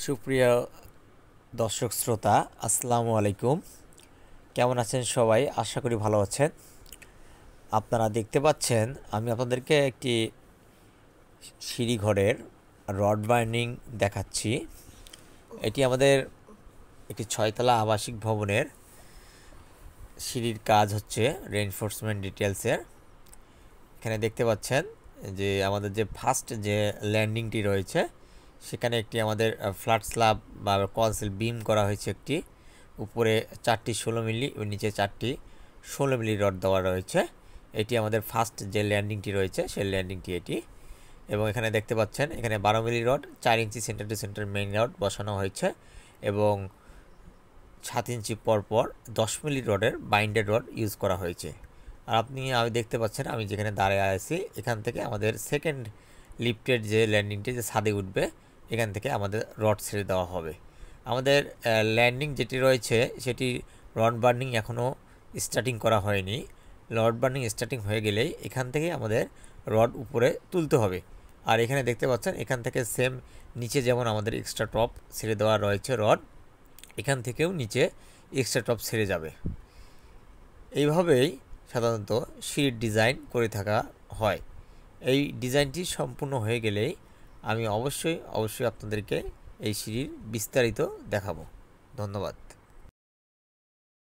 সুপ্রিয় দর্শক শ্রোতা, আসসালামু আলাইকুম। কেমন আছেন সবাই? আশা করি ভালো আছেন। আপনারা দেখতে পাচ্ছেন আমি আপনাদেরকে একটি সিঁড়িঘরের রড বাইন্ডিং দেখাচ্ছি। এটি আমাদের একটি 6তলা আবাসিক ভবনের সিঁড়ির কাজ হচ্ছে রেইনফোর্সমেন্ট ডিটেলসের। এখানে দেখতে পাচ্ছেন যে আমাদের যে ফার্স্ট যে ল্যান্ডিংটি রয়েছে সেখানে একটি আমাদের ফ্ল্যাট স্ল্যাব বা কনসিল বিম করা হয়েছে। একটি উপরে 4টি 16 মিলি এবং নিচে 4টি 16 মিলি রড দেওয়া রয়েছে। এটি আমাদের ফার্স্ট যে ল্যান্ডিংটি রয়েছে সেই ল্যান্ডিংটি এটি। এবং এখানে দেখতে পাচ্ছেন এখানে 12 milli rod 4 inch centre to centre main rod বসানো হয়েছে এবং 7 ইঞ্চি পরপর 10 মিলি রডের বাইন্ডেড রড ইউজ করা হয়েছে। আর আমি দেখতে পাচ্ছেন আমি যেখানে দাঁড়িয়ে আছি এখান থেকে আমাদের সেকেন্ড লিফটের যে ল্যান্ডিংটি যে ছাদে উঠবে এখান থেকে আমাদের রড ছেড়ে দেওয়া হবে। আমাদের ল্যান্ডিং যেটি রয়েছে সেটি রড বার্নিং এখনও স্টার্টিং করা হয়নি। রড বার্নিং স্টার্টিং হয়ে গেলেই এখান থেকে আমাদের রড উপরে তুলতে হবে। আর এখানে দেখতে পাচ্ছেন এখান থেকে সেম নিচে যেমন আমাদের এক্সট্রা টপ ছেড়ে দেওয়া রয়েছে রড, এখান থেকেও নিচে এক্সট্রা টপ ছেড়ে যাবে। এইভাবেই সাধারণত সিঁড়ির ডিজাইন করে থাকা হয়। এই ডিজাইনটি সম্পূর্ণ হয়ে গেলেই আমি অবশ্যই আপনাদেরকে এই সিঁড়ির বিস্তারিত দেখাবো। ধন্যবাদ।